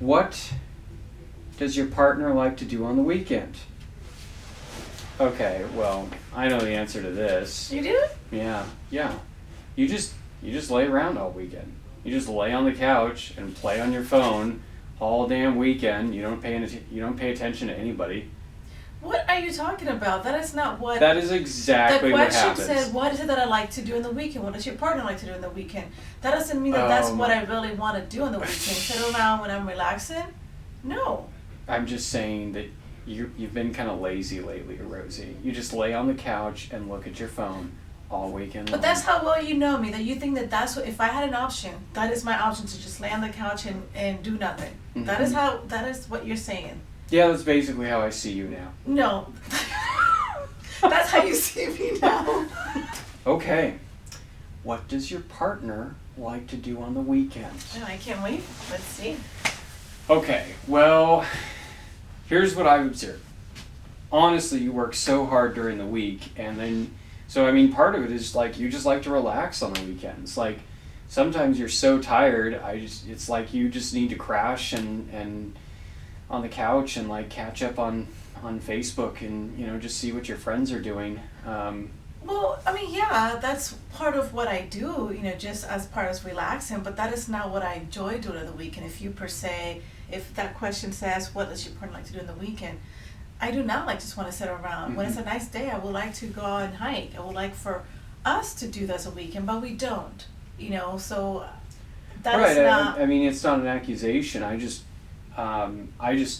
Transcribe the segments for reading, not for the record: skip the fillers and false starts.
What does your partner like to do on the weekend? Okay, well, I know the answer to this. You do? Yeah. You just lay around all weekend. You just lay on the couch and play on your phone all damn weekend. You don't pay attention to anybody. What are you talking about? That is not what... That is exactly what happens. The question said, what is it that I like to do in the weekend? What does your partner like to do in the weekend? That doesn't mean that that's what I really want to do in the weekend. Sit around when I'm relaxing? No. I'm just saying that you've been kind of lazy lately, Rosy. You just lay on the couch and look at your phone all weekend long. But that's how well you know me, that you think that that's what, if I had an option, that is my option, to just lay on the couch and do nothing. Mm-hmm. That is what you're saying. Yeah, that's basically how I see you now. No. That's how you see me now. Okay. What does your partner like to do on the weekends? Oh, I can't wait. Let's see. Okay, well, here's what I've observed. Honestly, you work so hard during the week, and then, so I mean, part of it is like you just like to relax on the weekends. Like sometimes you're so tired, it's like you just need to crash and on the couch and like catch up on Facebook and just see what your friends are doing. Well, I mean, yeah, that's part of what I do, just as part of relaxing, but that is not what I enjoy doing on the weekend. If that question says, what does your partner like to do in the weekend? I do not just want to sit around. Mm-hmm. When it's a nice day, I would like to go out and hike. I would like for us to do this a weekend, but we don't, so that right. is not... I mean, it's not an accusation. I just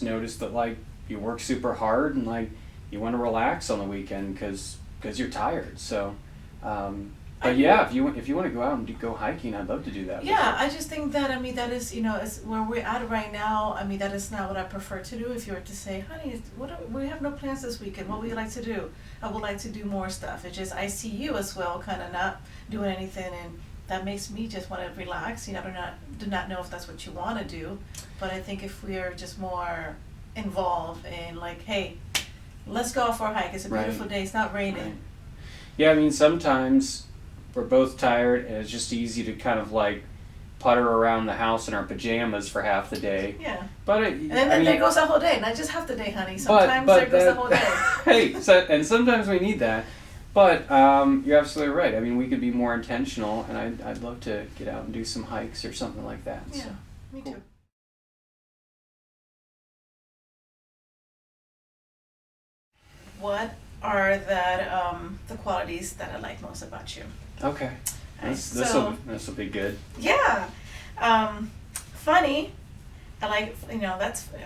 noticed that, like, you work super hard and, like, you want to relax on the weekend because you're tired. So, but yeah, if you want to go out and go hiking, I'd love to do that. Yeah, I just think that, that is, is where we're at right now. That is not what I prefer to do. If you were to say, honey, we have no plans this weekend. What would you like to do? I would like to do more stuff. It's just, I see you as well, kind of not doing anything, and that makes me just want to relax. Do not know if that's what you want to do, but I think if we're just more involved and like, hey, let's go for a hike. It's a beautiful day. It's not raining. Right. Yeah, I mean, sometimes we're both tired and it's just easy to kind of like putter around the house in our pajamas for half the day. Yeah. But and then there goes the whole day, not just half the day, honey. Sometimes there goes the whole day. Hey, and sometimes we need that. But you're absolutely right. I mean, we could be more intentional, and I'd love to get out and do some hikes or something like that. Yeah, so. Me too. What are the qualities that I like most about you? Okay. This will be good. Yeah. Funny. I like,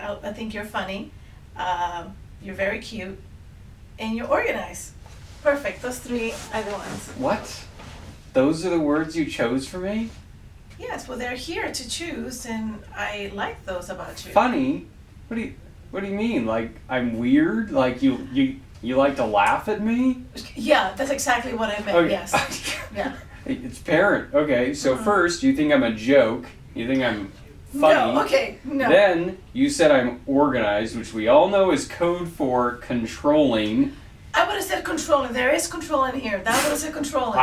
I think you're funny. You're very cute. And you're organized. Perfect. Those three are the ones. What? Those are the words you chose for me? Yes, well, they're here to choose, and I like those about you. Funny? What do you mean? Like, I'm weird? Like, you like to laugh at me? Yeah, that's exactly what I meant, okay. Yes. Yeah. It's parent. Okay, so first, you think I'm a joke. You think I'm funny. No, okay, no. Then, you said I'm organized, which we all know is code for controlling. I would have said controlling. There is controlling here. That would have said controlling.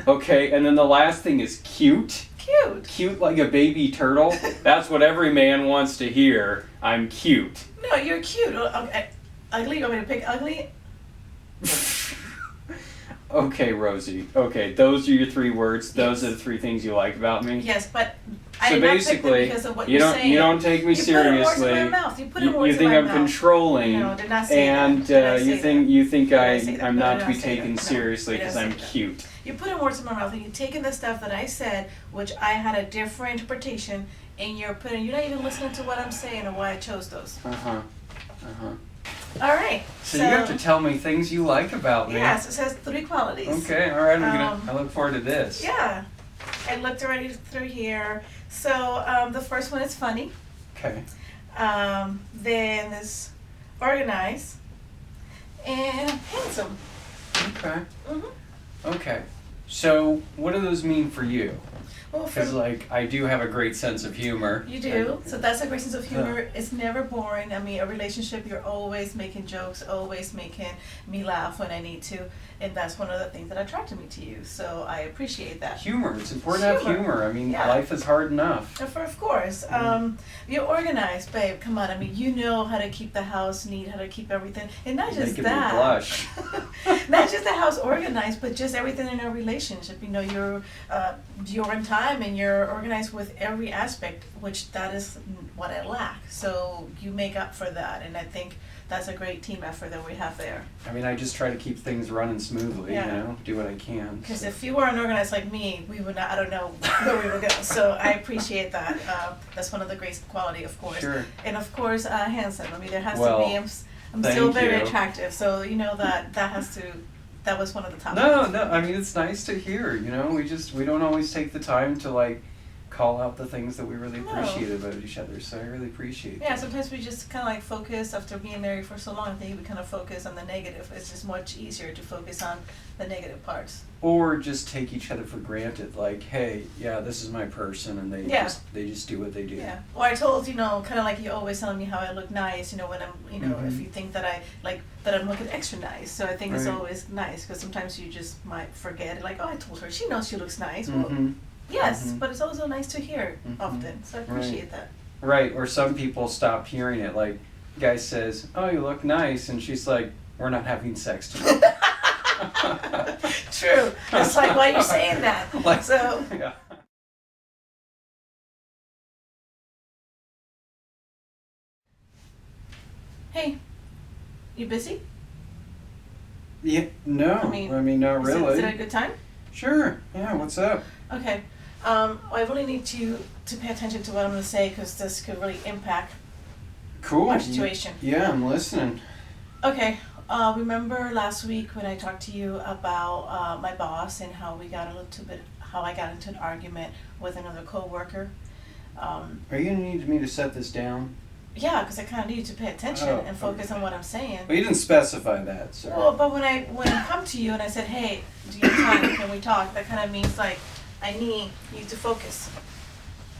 Okay, and then the last thing is cute. Cute. Cute like a baby turtle. That's what every man wants to hear. I'm cute. No, you're cute. Okay. Ugly? You want me to pick ugly? Okay, Rosy. Okay, those are your three words. Those are the three things you like about me. Yes, but I so did not pick them because of what you're saying. You don't take me seriously. You put words in my mouth. You put words in my mouth. You think I'm controlling. No, did not say and that. you think I'm not to be taken seriously because I'm cute. You put words in my mouth, and you're taking the stuff that I said, which I had a different interpretation, and you're not even listening to what I'm saying or why I chose those. All right. So you have to tell me things you like about me. Yes, it says three qualities. Okay, all right. I look forward to this. Yeah, I looked already through here. So the first one is funny. Okay. Then there's organized and handsome. Okay. Mhm. Okay. So what do those mean for you? Well, Because, like, I do have a great sense of humor. You do. So that's a great sense of humor. It's never boring. I mean, a relationship, you're always making jokes, always making me laugh when I need to. And that's one of the things that attracted me to you. So I appreciate that. Humor. It's important to have humor. I mean, Yeah. life is hard enough. Of course. You're organized, babe. Come on. I mean, you know how to keep the house neat, how to keep everything. And not just Making that. me blush. Not just the house organized, but just everything in a relationship. You know, you're on time and you're organized with every aspect, which that is what I lack. So you make up for that, and I think that's a great team effort that we have there. I mean, I just try to keep things running smoothly, Yeah. you know, do what I can. Because so. if you weren't organized like me, we would not, I don't know where we would go. So I appreciate that. That's one of the great quality, of course. Sure. And of course, handsome. I mean, there has Well, to be, I'm thank still very you. attractive. So you know that was one of the top. No, I mean, it's nice to hear, you know, we don't always take the time to, like, call out the things that we really No. appreciate about each other, so I really appreciate Yeah, that. sometimes we just kind of like focus after being married for so long. I think we kind of focus on the negative. It's just much easier to focus on the negative parts. Or just take each other for granted, like, hey, yeah, this is my person, and they Yeah. just do what they do. Yeah. Or I told, you know, kind of like you always telling me how I look nice, you know, when I'm, you know, if Mhm. you think that that I'm looking extra nice. So I think it's Right. always nice because sometimes you just might forget it. Like, oh, I told her, she knows she looks nice. Well, Mhm. yes, Mhm. but it's also nice to hear Mhm. often. So I appreciate that. Right, or some people stop hearing it, like, guy says, oh, you look nice, and she's like, we're not having sex tonight. True. It's like, why are you saying that? Like, So, yeah. hey, you busy? Yeah, no, I mean, not Is really. it a good time? Sure, yeah, what's up? Okay. I really need you to pay attention to what I'm going to say because this could really impact Cool. our situation. Yeah, I'm listening. Okay. Remember last week when I talked to you about my boss and how I got into an argument with another coworker? Are you going to need me to set this down? Yeah, because I kind of need you to pay attention Oh, and focus okay. on what I'm saying. Well, you didn't specify that, so. Well, but when I come to you and I said, hey, do you have time? Can we talk? That kind of means like I need you to focus.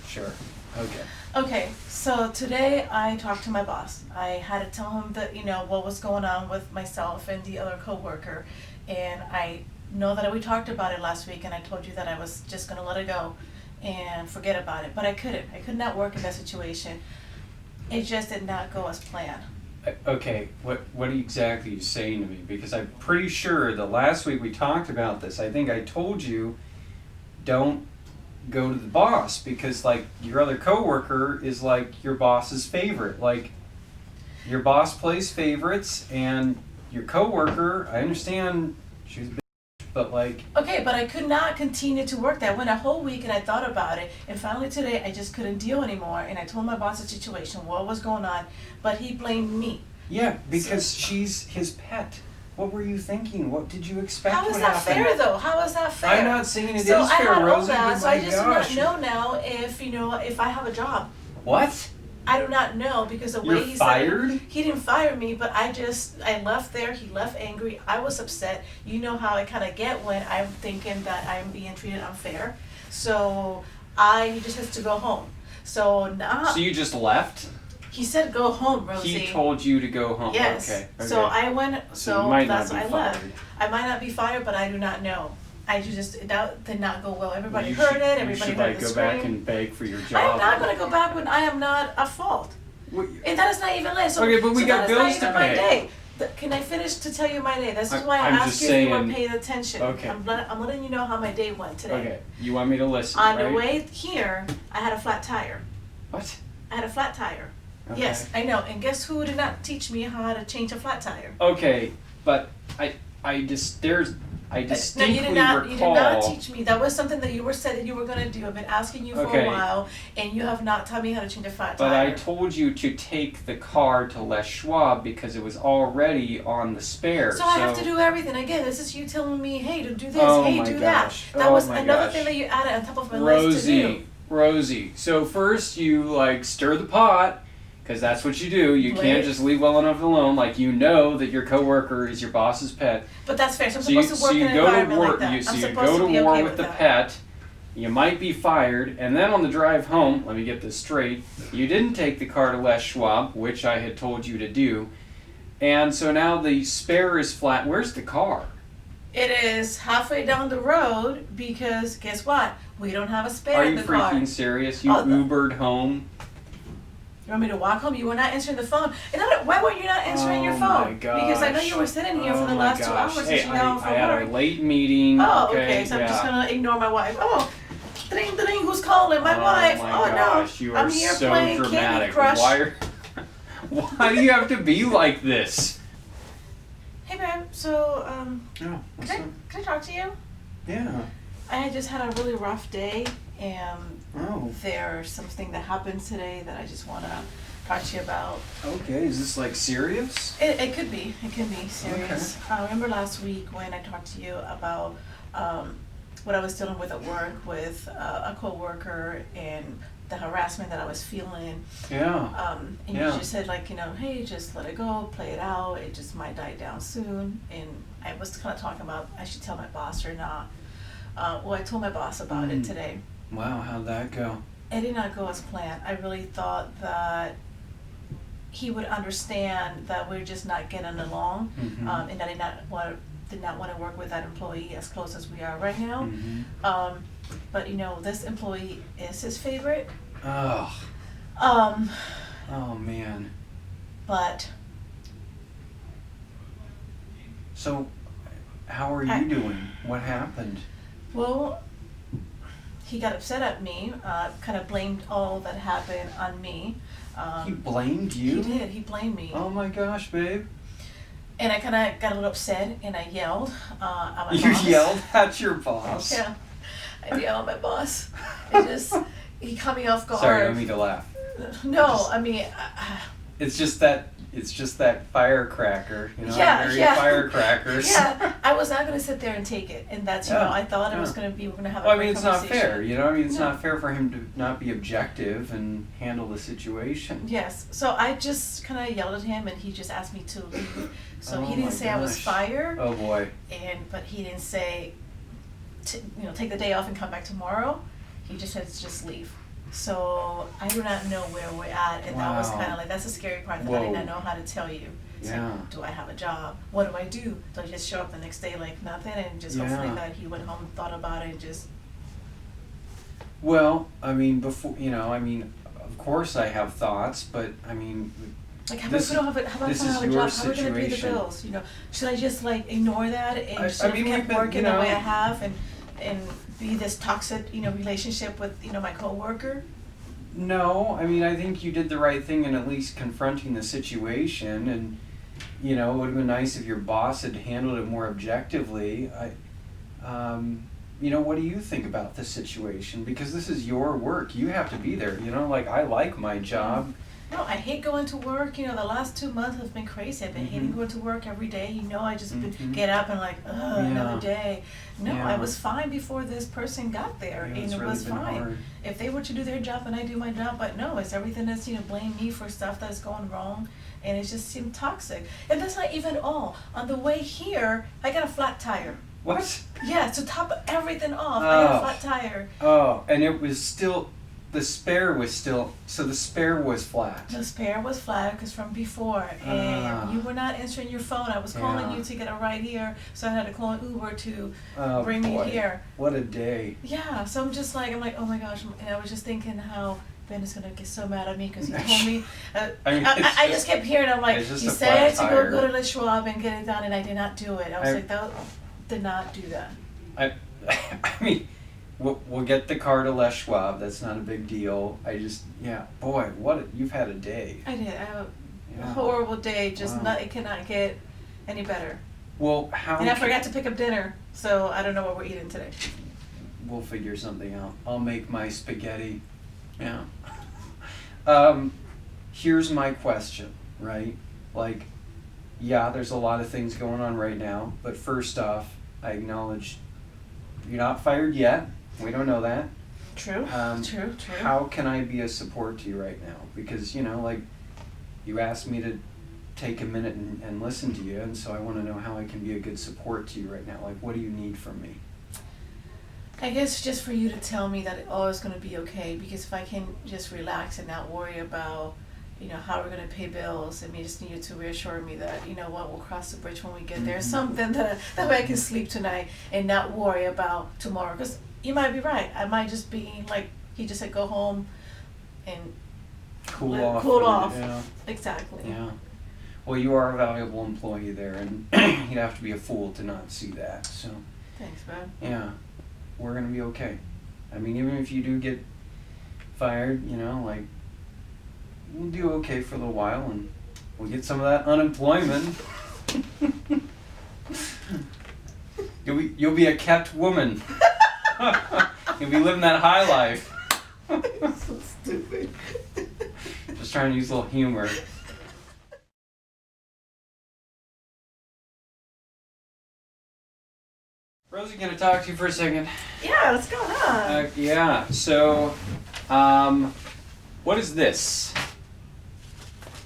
Sure, okay. Okay, so today I talked to my boss. I had to tell him that, you know, what was going on with myself and the other coworker. And I know that we talked about it last week and I told you that I was just going to let it go and forget about it. But I couldn't. I could not work in that situation. It just did not go as planned. Okay, what exactly are you saying to me? Because I'm pretty sure the last week we talked about this. I think I told you, don't go to the boss because, like, your other coworker is like your boss's favorite. Like, your boss plays favorites, and your coworker, I understand she's a bitch, but like. Okay, but I could not continue to work there. I went a whole week and I thought about it, and finally today I just couldn't deal anymore. And I told my boss the situation, what was going on, but he blamed me. Yeah, because she's his pet. What were you thinking? What did you expect? How is would that happen? fair, though? How is that fair? I'm not saying it is so I fair, had all Rosy, that, but so my I just gosh. do not know now if I have a job. What? I do not know because the way You're he fired? said he didn't fire me, but I left there. He left angry. I was upset. You know how I kind of get when I'm thinking that I'm being treated unfair. So he just has to go home. So now So you just left? he said go home, Rosy. He told you to go home. Yes. Okay. So I went. So you might that's not why be I left. fired. I might not be fired, but I do not know. That did not go well. Everybody You heard should- it. Everybody You should heard like the go scream. back and beg for your I job. am not going to go back when I am not at fault. What- And that is not even late. So, Okay, but we so got that is not bills to even my pay. day. Can I finish to tell you my day? This is why I I'm asked just you if you were saying- paying attention. Okay. I'm letting you know how my day went today. Okay. You want me to listen, On right? the way here, I had a flat tire. What? I had a flat tire. Okay. Yes, I know. And guess who did not teach me how to change a flat tire? Okay, but I distinctly No, you did not. recall. You did not teach me. That was something that you were said that you were going to do. I've been asking you for Okay. a while, and you have not taught me how to change a flat But tire. I told you to take the car to Les Schwab because it was already on the spare. So I have to do everything. Again, this is you telling me, hey, to do this, Oh hey, my do gosh. that. That Oh was my another gosh. thing that you added on top of my list to do. Rosie. So first you like stir the pot. Because that's what you do. You can't Right. just leave well enough alone. Like, you know that your coworker is your boss's pet. But that's fair. So I'm So you, supposed to work so you in an go to environment war. like that. So I'm you supposed go to to be war okay with the that. pet, you might be fired, and then on the drive home, let me get this straight, you didn't take the car to Les Schwab, which I had told you to do, and so now the spare is flat. Where's the car? It is halfway down the road because guess what? We don't have a spare in the car. Are you freaking serious? You Ubered home? You want me to walk home? You were not answering the phone. Why were you not answering your phone? Oh my gosh. Because I know you were sitting here for the last 2 hours. Hey, for I had a late meeting. Oh, okay. So I'm just gonna ignore my wife. Oh, ding, ding. Who's calling? My wife. My gosh, no. You are I'm here so playing dramatic. Candy Crush. Why do you have to be like this? Hey, babe. So, What's can up? I talk to you? Yeah. I just had a really rough day, and Oh. there's something that happened today that I just want to talk to you about. Okay, is this like serious? It could be. It can be serious. Okay. I remember last week when I talked to you about what I was dealing with at work with a coworker and the harassment that I was feeling. Yeah. And Yeah. you just said hey, just let it go, play it out. It just might die down soon. And I was kind of talking about I should tell my boss or not. I told my boss about it today. Wow, how'd that go? It did not go as planned. I really thought that he would understand that we're just not getting along, Mm-hmm. and that did not want to work with that employee as close as we are right now. Mm-hmm. But this employee is his favorite. Oh. Um, Oh man. but So, how are you doing? What happened? well, he got upset at me. Kind of blamed all that happened on me. He blamed you? He did. He blamed me. Oh my gosh, babe. And I kind of got a little upset, and I yelled at my You boss. yelled at your boss? Yeah, I yelled at my boss. He caught me off guard. Sorry, I don't mean to laugh. No, I mean, It's just that firecracker, Yeah, very yeah. firecrackers. yeah, I was not gonna sit there and take it, and that's Yeah, I thought it was yeah. gonna be we're gonna have a Well, I great mean, it's not conversation. fair, it's No. not fair for him to not be objective and handle the situation. Yes, so I just kind of yelled at him, and he just asked me to leave. So Oh he didn't my say I was gosh. fired, Oh boy. but he didn't say, take the day off and come back tomorrow. He just said just leave. So I do not know where we're at, and that was Wow. kind of that's the scary part that I Whoa. did not know how to tell you. It's Yeah. like, do I have a job? What do I do? Do I just show up the next day like nothing, and just hopefully Yeah. that he went home, thought about it, and just Well, I mean, of course I have thoughts, but I mean, like how This- about if I don't this have is a your job? How are we gonna pay the situation. bills? Should I just ignore that and I sort of mean, keep we've been, working the way I have and be this toxic relationship with my coworker? No, I mean, I think you did the right thing in at least confronting the situation, and it would have been nice if your boss had handled it more objectively. What do you think about this situation? Because this is your work. You have to be there. I like my job. No, I hate going to work. The last 2 months have been crazy. I've been hating going to work every day. I just get up and another day. No, Yeah. I was fine before this person got there, Yeah, and it's it really was been fine. hard. If they were to do their job and I do my job, but no, it's everything that's blame me for stuff that's going wrong, and it just seemed toxic. And that's not even all. On the way here, I got a flat tire. What? Yeah, to top everything off, I got a Oh. flat tire. Oh, and it was still, the spare was flat. The spare was flat because from before, and you were not answering your phone. I was calling Yeah. you to get a ride here, so I had to call an Uber to Oh, bring me boy. here. What a day. Yeah, so I'm like, oh my gosh, and I was just thinking how Ben is gonna get so mad at me because he told me. I mean, I just kept hearing. I'm like, it's just he a said flat to tire. go to Les Schwab and get it done, and I did not do it. I was I- like, that did not do that. I mean, we'll get the car to Les Schwab. That's not a big deal. Boy, you've had a day. I did. I have a Yeah. horrible day. Just Wow. it cannot get any better. Well, how? And I forgot to pick up dinner, so I don't know what we're eating today. We'll figure something out. I'll make my spaghetti. Yeah. Here's my question, right? There's a lot of things going on right now, but first off, I acknowledge you're not fired yet. We don't know that. True. True. How can I be a support to you right now? Because, you asked me to take a minute and listen to you, and so I want to know how I can be a good support to you right now. What do you need from me? I guess just for you to tell me that all is going to be okay, because if I can just relax and not worry about, how we're going to pay bills, and me just need you to reassure me that, what, we'll cross the bridge when we get there. Something that way I can sleep tonight and not worry about tomorrow. Because you might be right. I might just be like, he just said, go home and cool off. Yeah. Exactly. Yeah. Well, you are a valuable employee there, and you'd have to be a fool to not see that. So. Thanks, bud. Yeah, we're gonna be okay. I mean, even if you do get fired, we'll do okay for a little while, and we'll get some of that unemployment. You'll be a kept woman. You'll be living that high life. So stupid. Just trying to use a little humor. Rosy, can I talk to you for a second? Yeah, what's going on? Yeah, so, what is this?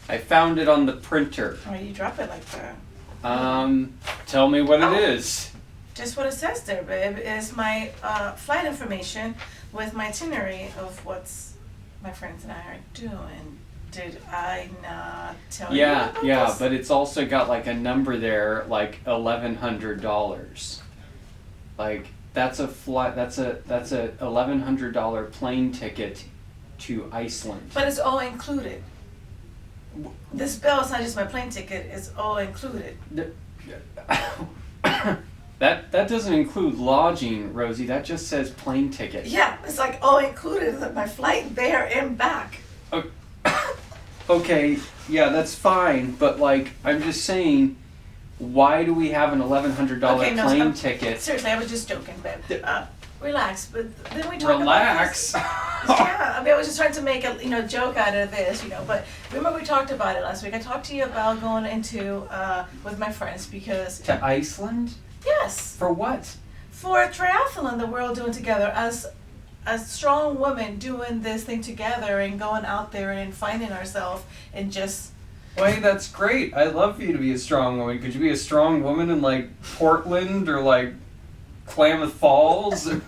I found it on the printer. Why you drop it like that? Tell me what it is. Just what it says there, babe. It's my flight information with my itinerary of what's my friends and I are doing. Did I not tell you about this? Yeah, but it's also got like a number there, like $1,100. Like that's a $1,100 plane ticket to Iceland. But it's all included. This bill is not just my plane ticket; it's all included. That doesn't include lodging, Rosy. That just says plane ticket. Yeah, it's like all included. Like my flight there and back. Okay, yeah, that's fine. But like, I'm just saying. Why do we have an $1,100 plane ticket? Seriously, I was just joking, babe. Relax, but then we talk Relax. about this. Yeah, I was just trying to make a joke out of this, But remember we talked about it last week. I talked to you about going into with my friends because to Iceland. Yes. For what? For a triathlon that we're all doing together as strong women doing this thing together and going out there and finding ourselves and just. Wait, that's great. I love for you to be a strong woman. Could you be a strong woman in like Portland or like Klamath Falls? What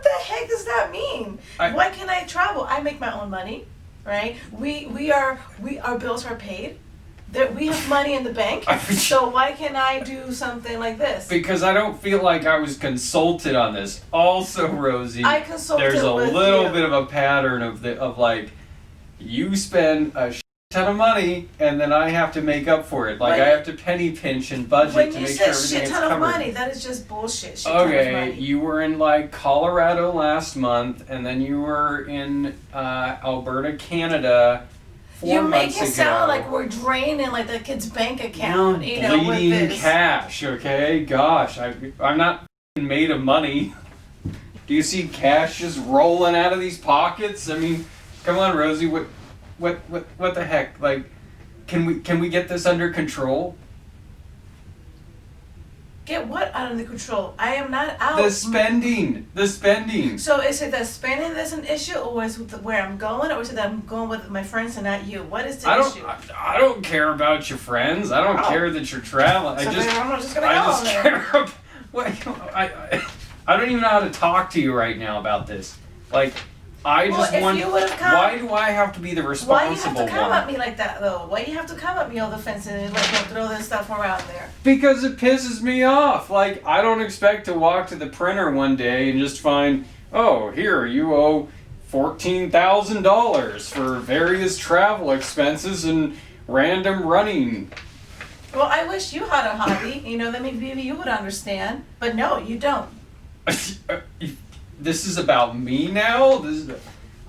the heck does that mean? Why can't I travel? I make my own money, right? Our bills are paid. We have money in the bank. So why can't I do something like this? Because I don't feel like I was consulted on this. Also, Rosy, I consulted there's a with little you. bit of a pattern of like you spend a ton of money and then I have to make up for it. Like I have to penny pinch and budget to make sure everything is covered. When you said shit ton of money, that is just bullshit. Shit Okay, ton of money. you were in like Colorado last month and then you were in Alberta, Canada 4 months ago. You make it sound like we're draining like the kid's bank account, bleeding with this. cash, okay? Gosh, I'm not made of money. Do you see cash just rolling out of these pockets? I mean, come on, Rosy, what the heck? Like, can we get this under control? Get what under control? I am not out. The spending. So is it that spending that's an issue, or is it where I'm going, or is it that I'm going with my friends and not you? What is the issue? I don't care about your friends. I don't care that you're traveling. So I'm just gonna I go just there. care about, I don't even know how to talk to you right now about this. Like, I Well, just if want. you would've come- Why do I have to be the Why you responsible have to come one? at me like that though? Why you have to come at me all defensive and like throw this stuff around there? Because it pisses me off. Like, I don't expect to walk to the printer one day and just find, oh, here, you owe $14,000 for various travel expenses and random running. Well, I wish you had a hobby, then maybe you would understand. But no, you don't. This is about me now?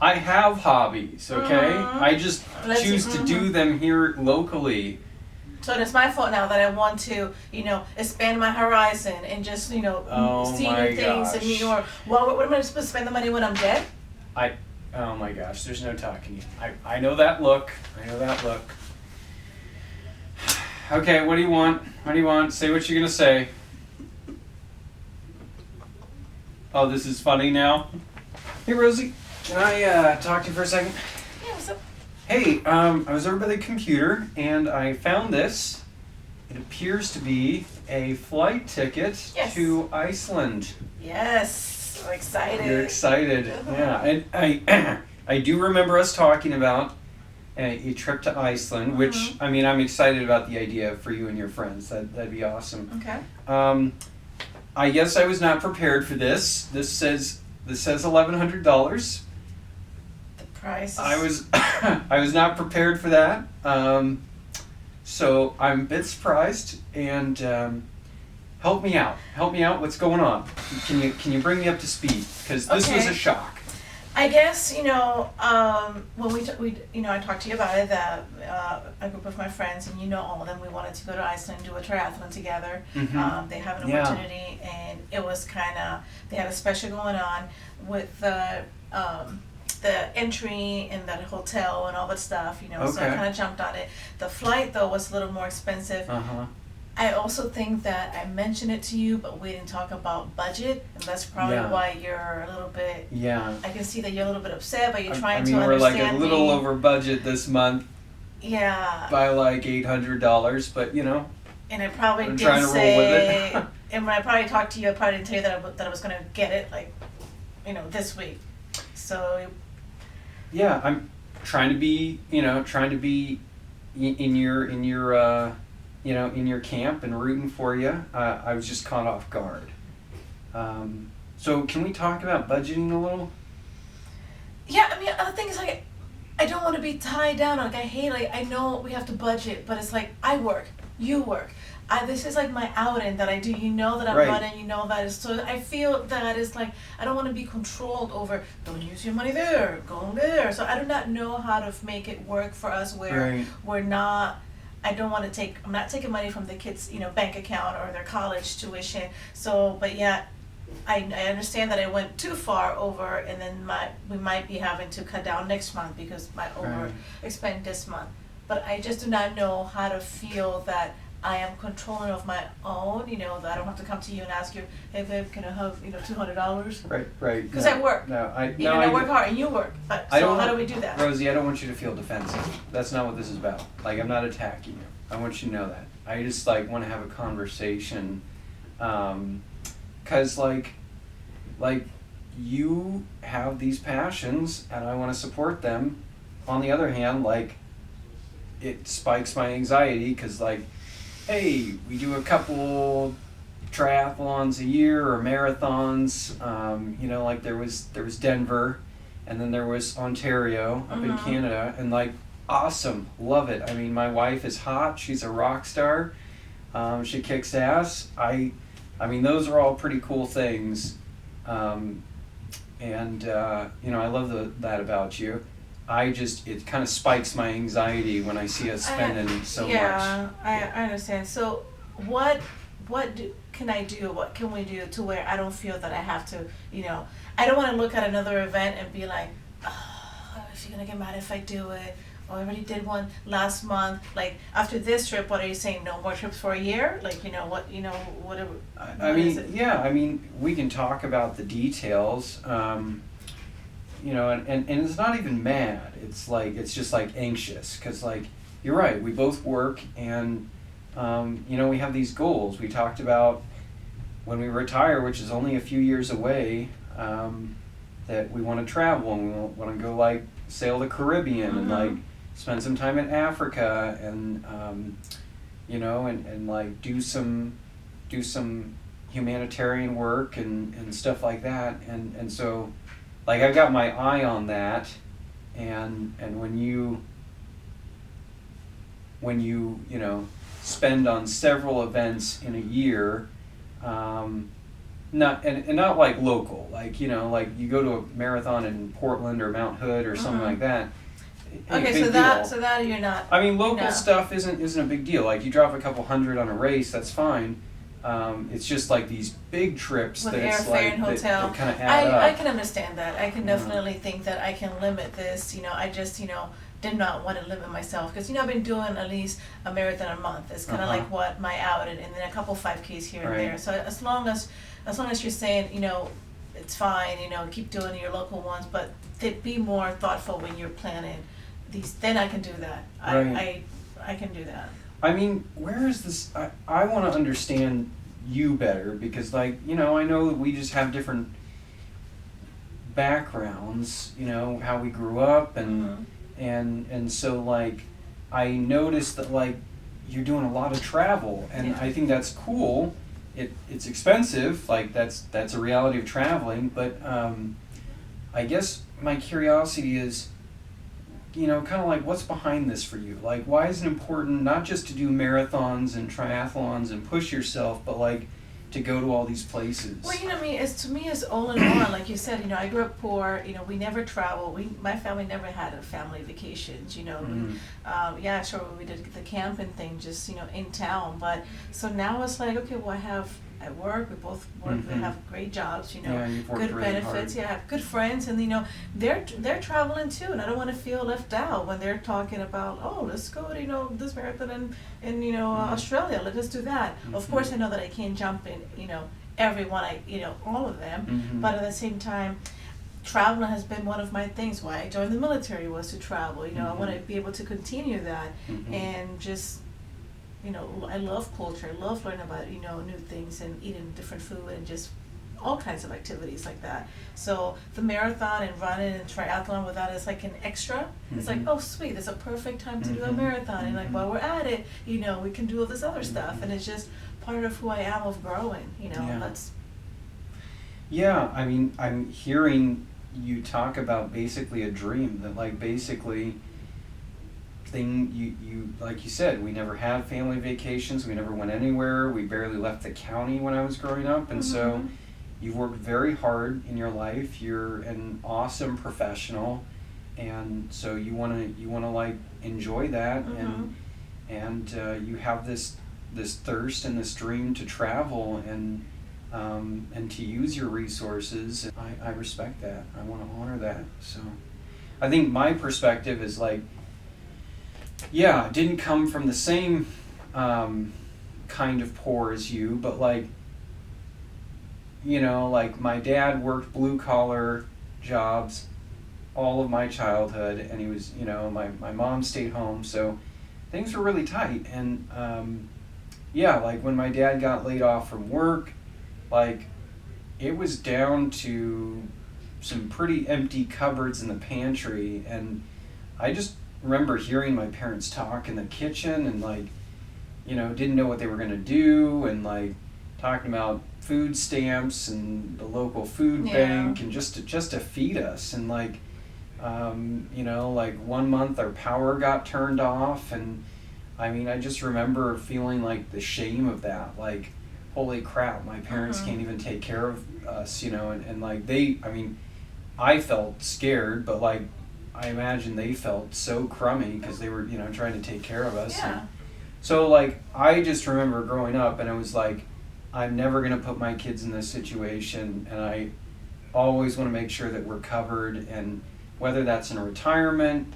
I have hobbies, okay? I just choose to do them here locally. So it's my fault now that I want to, expand my horizon and just, see new things in New York. Well, what am I supposed to spend the money when I'm dead? Oh my gosh, there's no talking. I know that look. Okay, what do you want? Say what you're gonna say. Oh, this is funny now? Hey, Rosy, can I talk to you for a second? Yeah, what's up? Hey, I was over by the computer and I found this. It appears to be a flight ticket Yes. to Iceland. Yes, I'm excited. You're excited, yeah. And I do remember us talking about a trip to Iceland, which, I mean, I'm excited about the idea for you and your friends. That'd be awesome. Okay. I guess I was not prepared for this. This says $1,100. The price. I was not prepared for that. So I'm a bit surprised, and help me out. Help me out. What's going on? Can you bring me up to speed? Because this was a shock. I guess, when I talked to you about it, that a group of my friends, and all of them, we wanted to go to Iceland and do a triathlon together. Mm-hmm. They have an opportunity, and it was they had a special going on with the entry and that hotel and all that stuff, so I kind of jumped on it. The flight, though, was a little more expensive. Uh-huh. I also think that I mentioned it to you, but we didn't talk about budget, and that's probably why you're a little bit. Yeah. I can see that you're a little bit upset, but you're trying to understand. I mean, we're like a little over budget this month. Yeah. By like $800, but And I probably I'm did trying to say. roll with it. And when I probably talked to you, I probably didn't tell you that I was going to get it this week. So. Yeah, I'm trying to be in your in your camp and rooting for you. I was just caught off guard. So can we talk about budgeting a little? Yeah, I mean, the thing is, I don't want to be tied down. I hate, I know we have to budget, but it's I work, you work. This is my outing that I do. That I'm running. That is, so I feel that it's I don't want to be controlled over. Don't use your money there. Go there. So I do not know how to make it work for us where we're not. I don't want to I'm not taking money from the kids' bank account or their college tuition. So, but yeah, I understand that I went too far over, and then we might be having to cut down next month because I overexpend this month. But I just do not know how to feel that I am controlling of my own, that I don't have to come to you and ask you, hey babe, can I have, $200? Right. Because I work. I work hard and you work. But so how do we do that? Rosie, I don't want you to feel defensive. That's not what this is about. I'm not attacking you. I want you to know that. I just want to have a conversation, cause you have these passions and I want to support them. On the other hand, it spikes my anxiety because hey, we do a couple triathlons a year or marathons. There was Denver, and then there was Ontario up in Canada, and awesome, love it. I mean, my wife is hot. She's a rock star. She kicks ass. I mean, those are all pretty cool things, and I love that about you. It kind of spikes my anxiety when I see us spending so much. Yeah, I understand. So what can I do? What can we do to where I don't feel that I have to, I don't want to look at another event and be like, oh, is she going to get mad if I do it? Oh, I already did one last month. After this trip, what are you saying? No more trips for a year? Whatever. I mean, we can talk about the details. And it's not even mad. It's just anxious because you're right. We both work and we have these goals. We talked about when we retire, which is only a few years away, that we want to travel and we want to go sail the Caribbean and spend some time in Africa and and do some humanitarian work and stuff like that and so. I've got my eye on that, and when you spend on several events in a year, not local, you go to a marathon in Portland or Mount Hood or something like that. Okay, so that you're not. I mean, local stuff isn't a big deal. You drop a couple hundred on a race, that's fine. It's just these big trips with that it's airfare and hotel. that kind of add up. I can understand that. I can definitely think that I can limit this. I just did not want to limit myself because I've been doing at least a marathon a month. It's kind of what my outing, and then a couple 5Ks here and there. So as long as you're saying it's fine. Keep doing your local ones, but be more thoughtful when you're planning these. Then I can do that. I can do that. I mean, where is this? I want to understand you better because, like, you know, I know that we just have different backgrounds, you know, how we grew up, and and so, like, I noticed that, like, you're doing a lot of travel, and Yeah. I think that's cool. It's expensive, like, that's a reality of traveling, but I guess my curiosity is, you know, kind of like, what's behind this for you? Like, why is it important not just to do marathons and triathlons and push yourself, but, like, to go to all these places? Well, you know, to me, it's all in one. Like you said, you know, I grew up poor. You know, we never traveled. My family never had a family vacations. You know, yeah, sure, we did the camping thing, just, you know, in town. But so now it's like, okay, well, I work. We both work. We have great jobs. You know, Yeah, you've worked good really benefits. hard. Yeah, I have good friends, and you know, they're traveling too, and I don't want to feel left out when they're talking about, oh, let's go to, you know, this marathon in you know, Australia. Let us do that. Of course, I know that I can't jump in, you know, everyone. You know, all of them. But at the same time, traveling has been one of my things. Why I joined the military was to travel. You know, I want to be able to continue that, and just, you know, I love culture. I love learning about, you know, new things and eating different food and just all kinds of activities like that. So the marathon and running and triathlon with that is like an extra. It's like, oh, sweet, it's a perfect time to do a marathon. And like, while we're at it, you know, we can do all this other stuff. And it's just part of who I am of growing, you know. Yeah. That's Yeah, I mean, I'm hearing you talk about basically a dream that, like, basically you like you said, we never had family vacations, we never went anywhere, we barely left the county when I was growing up, and so you've worked very hard in your life, you're an awesome professional, and so you want to like enjoy that, and you have this thirst and this dream to travel and to use your resources. I respect that. I want to honor that. So I think my perspective is like, yeah, it didn't come from the same kind of poor as you, but, like, you know, like, my dad worked blue collar jobs all of my childhood, and he was, you know, my mom stayed home, so things were really tight. And yeah, like, when my dad got laid off from work, like, it was down to some pretty empty cupboards in the pantry, and I just remember hearing my parents talk in the kitchen and, like, you know, didn't know what they were going to do, and, like, talking about food stamps and the local food bank, and just to feed us. And, like, you know, like, one month our power got turned off, and I mean, I just remember feeling like the shame of that, like, holy crap, my parents can't even take care of us, you know. And like, I mean, I felt scared, but, like, I imagine they felt so crummy because they were, you know, trying to take care of us. yeah. And so, like, I just remember growing up, and it was like, I'm never going to put my kids in this situation, and I always want to make sure that we're covered, and whether that's in retirement,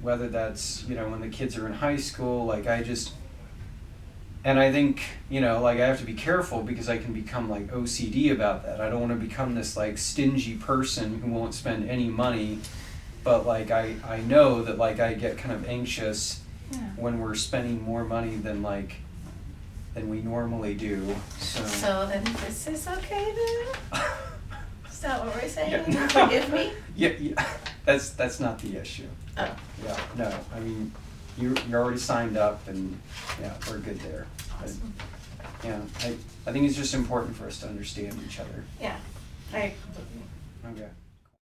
whether that's, you know, when the kids are in high school, like, and I think, you know, like, I have to be careful because I can become, like, OCD about that. I don't want to become this, like, stingy person who won't spend any money, but, like, I know that, like, I get kind of anxious when we're spending more money than we normally do. So then this is okay then? Is that what we're saying? Yeah. You forgive me? Yeah, that's not the issue. Oh. Yeah, no, I mean, you're already signed up, and yeah, we're good there. Awesome. But, yeah, I think it's just important for us to understand each other. Yeah. I Okay.